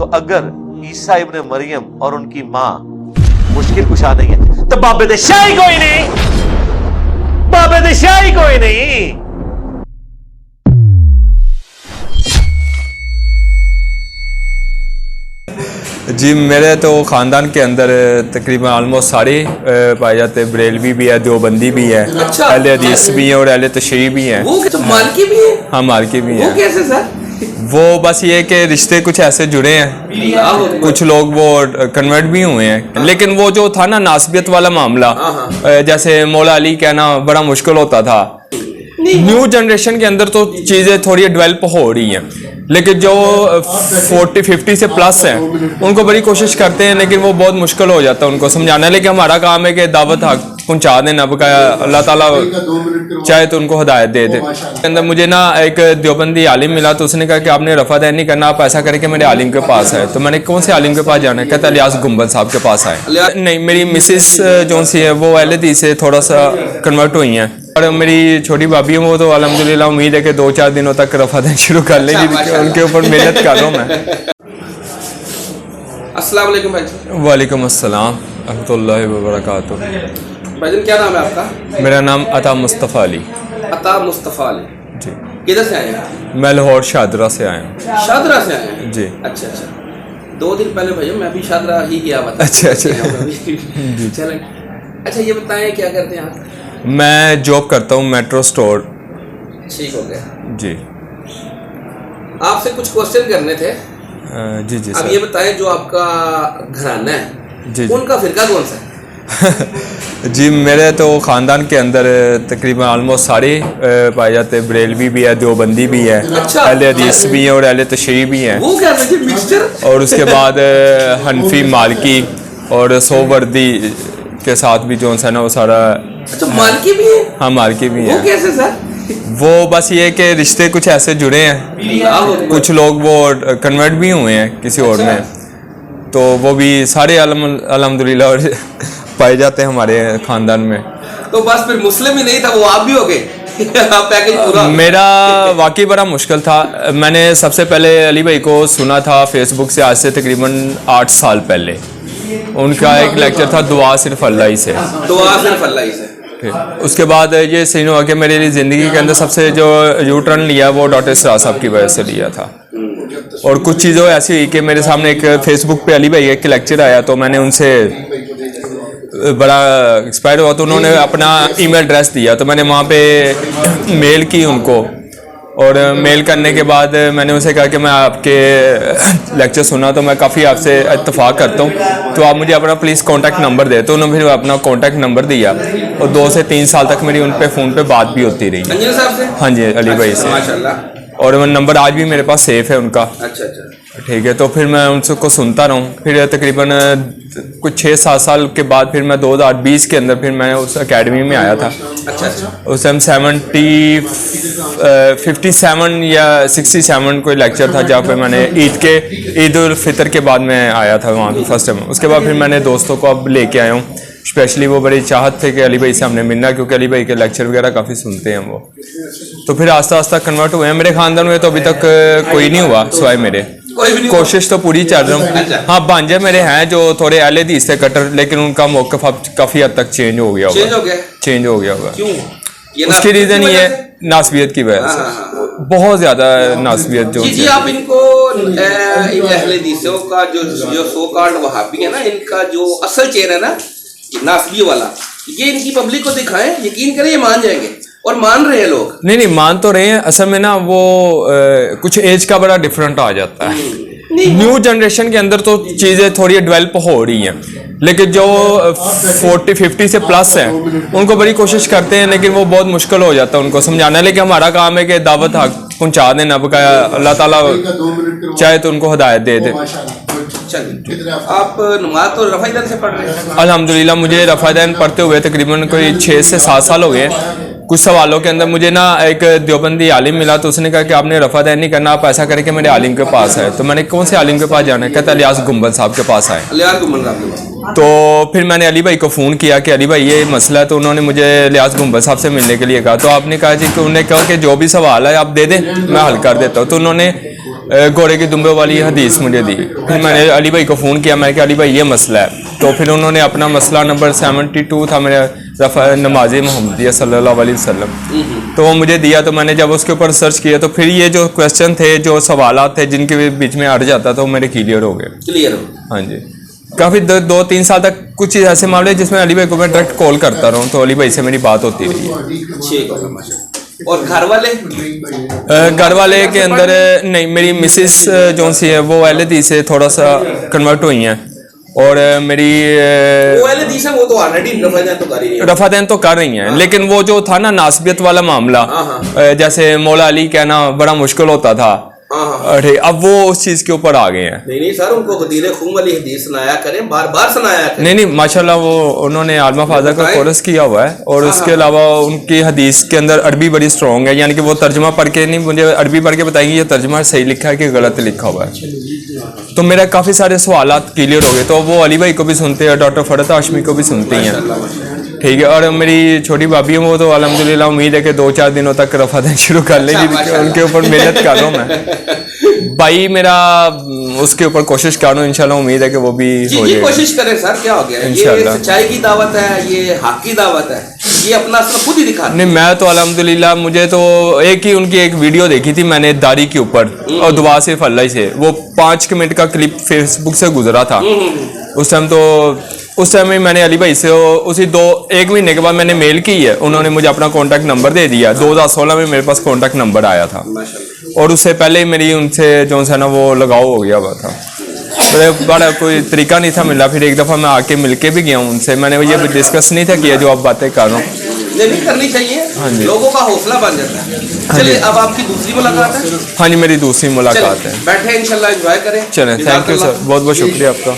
तो अगर ईसा इब्न मरियम और उनकी मां मुश्किल कुशा नहीं है तो बाबे दे शाही कोई नहीं, बाबे दे शाही कोई नहीं। जी मेरे तो ख़ानदान के अंदर तकरीबन आलमोस्ट सारे पाए जाते हैं। बरेलवी भी है, देवबंदी भी है, अच्छा, अहले हदीस भी है और अहले तशरीह भी हैं। वो तो मालकी भी है? हाँ मालकी भी वो हैं। कैसे सर? वो बस ये कि रिश्ते कुछ ऐसे जुड़े हैं, कुछ लोग वो कन्वर्ट भी हुए हैं, लेकिन वो जो था ना नासबियत वाला मामला, जैसे मौला अली कहना बड़ा मुश्किल होता था। न्यू जनरेशन के अंदर तो चीज़ें थोड़ी डेवलप हो रही हैं, लेकिन जो 40-50 से प्लस हैं उनको बड़ी कोशिश करते हैं, लेकिन वो बहुत मुश्किल हो जाता है उनको समझाना। लेकिन हमारा काम है कि दावत हक पहुंचा देना, बकाया अल्लाह ताला चाहे तो उनको हिदायत दे दे। अंदर मुझे ना एक देवबंदी आलिम मिला, तो उसने कहा कि आपने रफ़ादैन नहीं करना, आप ऐसा करें कि मेरे आलिम के पास आए। तो मैंने कौन से आलिम के पास जाना है? कहता इलियास गुंबद साहब के पास आए। नहीं, मेरी मिसिस जो सी है वो अहले हदीस से थोड़ा सा कन्वर्ट हुई हैं, और मेरी छोटी भाभी है वो तो अल्हम्दुलिल्लाह उम्मीद है कि 2-4 दिनों तक रफ़ादैन शुरू कर लेंगी। उनके ऊपर मेहनत कर रहा हूँ मैं। अस्सलाम वालेकुम भाई। वालेकुम अस्सलाम रहमतुल्लाहि व बरकातुहू। भाईजान क्या नाम है आपका? मेरा नाम अता मुस्तफ़ा अली। अता मुस्तफ़ा अली जी। किधर से आए हैं? मैं लाहौर शादरा से आया हूँ। शादरा से आए हैं? जी। अच्छा अच्छा, 2 दिन पहले भैया मैं भी शादरा ही गया हुआ था। अच्छा अच्छा चलें। अच्छा ये बताएं क्या करते हैं आप? मैं जॉब करता हूँ मेट्रो स्टोर। ठीक हो गया जी। आपसे कुछ क्वेश्चन करने थे। जी जी अब सर। ये बताएं जो आपका घराना है जी जी। उनका फिरका कौन सा है? जी मेरे तो ख़ानदान के अंदर तकरीबन आलमोस्ट सारे पाए जाते हैं। बरेलवी भी है, देवबंदी भी है, अच्छा, अहले हदीस भी हैं और अहले तशरीह भी हैं। वो क्या है मिक्सचर? और उसके बाद हनफी, मालकी और सोवर्दी के साथ भी जो है ना वो सारा। अच्छा मालकी भी है? हाँ मालकी भी वो हैं। कैसे सर? वो बस ये कि रिश्ते कुछ ऐसे जुड़े हैं, कुछ लोग वो कन्वर्ट भी हुए हैं किसी और में, तो वो भी सारे अल्हम्दुलिल्लाह और पाए जाते हैं हमारे ख़ानदान में। तो बस फिर मुस्लिम ही नहीं था, वो आप भी हो गए। पैकेज पूरा। मेरा वाकई बड़ा मुश्किल था। मैंने सबसे पहले अली भाई को सुना था फेसबुक से, आज से तकरीबन 8 साल पहले। उनका एक लेक्चर था दुआ सिर्फ अल्लाह ही से। दुआ सिर्फ अल्लाह ही से। उसके बाद ये सीन हुआ कि मेरे लिए ज़िंदगी के अंदर सबसे जो यू टर्न लिया वो डॉक्टर इसरार साहब की वजह से लिया था। और कुछ चीज़ें ऐसी हुई कि मेरे सामने एक फेसबुक पे अली भाई एक लेक्चर आया, तो मैंने उनसे बड़ा एक्सपायर हुआ, तो उन्होंने अपना ईमेल एड्रेस दिया, तो मैंने वहाँ पे मेल की उनको। और मेल करने के बाद मैंने उनसे कहा कि मैं आपके लेक्चर सुना तो मैं काफ़ी आपसे इत्तेफाक करता हूँ, तो आप मुझे अपना प्लीज़ कॉन्टैक्ट नंबर दे। तो उन्होंने फिर अपना कॉन्टैक्ट नंबर दिया, और 2 से 3 साल तक मेरी उन पे फ़ोन पे बात भी होती रही। अंजल साहब से? हाँ जी, अली भाई से। माशाल्लाह। और वो नंबर आज भी मेरे पास सेफ है उनका। अच्छा अच्छा, ठीक है। तो फिर मैं उनसे को सुनता रहूँ। फिर तकरीबन कुछ 6-7 साल के बाद फिर मैं 2020 के अंदर फिर मैं उस एकेडमी में आया था। अच्छा अच्छा। उस टाइम 57 या 67 कोई लेक्चर था, जहाँ पे मैंने ईद उल फितर के बाद मैं आया था वहाँ पे फर्स्ट टाइम। उसके बाद फिर मैंने दोस्तों को अब लेके आया हूँ। स्पेशली वो बड़ी चाहत थे कि अली भाई से हमने मिलना, क्योंकि अली भाई के लेक्चर वगैरह काफ़ी सुनते हैं वो। तो फिर आस्ता आस्ता कन्वर्ट हुए हैं। मेरे ख़ानदान में तो अभी तक कोई नहीं हुआ सिवाय मेरे। कोशिश तो पूरी चल रहा हूँ। हाँ भांजे मेरे हैं जो थोड़े अहले हदीस से कट्टर, लेकिन उनका मौक़िफ़ अब काफ़ी हद तक चेंज हो गया होगा। चेंज हो गया होगा। क्यों? उसकी रीज़न ये नासबियत की वजह से, बहुत ज़्यादा नासबियत जो। जी आप इनको अहले हदीसों का जो सो कॉल्ड वहाबी है ना, इनका जो असल चेहरा है ना नासबी वाला, ये इनकी पब्लिक को दिखाएं, यकीन करें ये मान जाएंगे। और मान रहे हैं लोग। नहीं मान तो रहे हैं। असल में ना वो कुछ एज का बड़ा डिफरेंट आ जाता है। न्यू जनरेशन के अंदर तो चीज़ें थोड़ी डेवलप हो रही हैं, लेकिन जो 40-50 से प्लस हैं उनको बड़ी कोशिश करते हैं, लेकिन वो बहुत मुश्किल हो जाता है उनको समझाना। लेकिन हमारा काम है कि दावत हक पहुंचा देना, बकाया अल्लाह ताला चाहे तो उनको हिदायत दे दे। आप नमाज तो रफ़ादैन से पढ़ रहे हैं? अल्हम्दुलिल्लाह मुझे रफ़ादैन पढ़ते हुए तकरीबन कोई 6 से 7 साल हो गए। कुछ सवालों के अंदर मुझे ना एक देवबंदी आलिम मिला, तो उसने कहा कि आपने रफ़ादैन नहीं करना, आप ऐसा करें कि मेरे आलिम के पास आए। तो मैंने कौन से आलिम के पास जाना है? कहता इलियास गुंबद साहब के पास आए। तो फिर मैंने अली भाई को फ़ोन किया कि अली भाई ये मसला है, तो उन्होंने मुझे इलियास गुंबद साहब से मिलने के लिए कहा। तो आपने कहा जी कि उन्होंने कहा कि जो भी सवाल है आप दे दें, मैं हल कर देता हूँ। तो उन्होंने घोड़े की दुम्बे वाली हदीस मुझे दी। फिर मैंने अली भाई को फ़ोन किया, मैं कि अली भाई ये मसला है। तो फिर उन्होंने अपना मसला नंबर 72 था मेरा, रफ़ा नमाज़ मोहम्मदिया सल्लल्लाहु अलैहि वसल्लम, तो वो मुझे दिया। तो मैंने जब उसके ऊपर सर्च किया तो फिर ये जो क्वेश्चन थे, जो सवालात थे जिनके बीच में अड़ जाता था, वो मेरे क्लियर हो गए। क्लियर हो। हाँ जी, काफ़ी 2-3 साल तक कुछ ऐसे मामले जिसमें अली भाई को मैं डायरेक्ट कॉल करता रहूँ, तो अली भाई से मेरी बात होती रही। ठीक है माशाल्लाह। और घर वाले? घर वाले के अंदर नहीं, मेरी मिसिस जो सी है वो LD से थोड़ा सा कन्वर्ट हुई हैं, और मेरी वो वो तो ऑलरेडी रफादैन तो कर रही हैं, लेकिन वो जो था ना नासबियत वाला मामला, जैसे मौला अली कहना बड़ा मुश्किल होता था, अरे अब वो उस चीज के ऊपर आ गए हैं। नहीं सर, उनको गदीर खूम वाली हदीस सुनाया करें, बार बार सुनाया करें। नहीं माशाल्लाह, वो उन्होंने आलमा फाजा का कोर्स किया हुआ है, और उसके अलावा उनकी हदीस के अंदर अरबी बड़ी स्ट्रॉन्ग है, यानी कि वो तर्जमा पढ़ के नहीं, मुझे अरबी पढ़ के बताएंगे ये तर्जमा सही लिखा है कि गलत लिखा हुआ है। तो मेरा काफ़ी सारे सवालात क्लियर हो गए। तो वो अली भाई को भी सुनते हैं, डॉक्टर फरत हाशमी को भी सुनती हैं, ठीक है। और मेरी छोटी भाभी है, वो तो अल्हम्दुलिल्लाह उम्मीद है कि 2-4 दिनों तक रफ़ादैन शुरू कर लेगी, उनके ऊपर मेहनत कर रहा हूँ मैं। भाई मेरा उसके ऊपर कोशिश कर रहा हूँ, इंशाल्लाह उम्मीद है कि वो भी हो जाएगा। कोशिश करें सर, क्या हो गया, ये सच्चाई की दावत है, ये हक की दावत है, ये अपना असर खुद ही दिखा। नहीं, मैं तो अल्हम्दुलिल्लाह, मुझे तो एक ही उनकी एक वीडियो देखी थी मैंने दाढ़ी के ऊपर, और दुआ से फल्लाई से, वो 5 मिनट का क्लिप फेसबुक से गुजरा था उस टाइम में मैंने अली भाई से उसी 1 महीने के बाद मैंने मेल की है, उन्होंने मुझे अपना कॉन्टैक्ट नंबर दे दिया। 2016 में मेरे पास कॉन्टैक्ट नंबर आया था, और उससे पहले ही मेरी उनसे जो है ना वो लगाव हो गया हुआ था। बड़ा कोई तरीका नहीं था मिला। फिर एक दफ़ा मैं आके मिलके भी गया हूँ उनसे, मैंने ये डिस्कस नहीं था किया जो आप बातें कर रहा हूँ। ये भी करनी चाहिए, हाँ जी, लोगों का हौसला बन जाता है। चलिए, अब आपकी दूसरी मुलाकात है। हाँ जी, मेरी दूसरी मुलाकात है। बैठे इंशाल्लाह एंजॉय करें। चलें, थैंक यू सर, बहुत बहुत शुक्रिया आपका।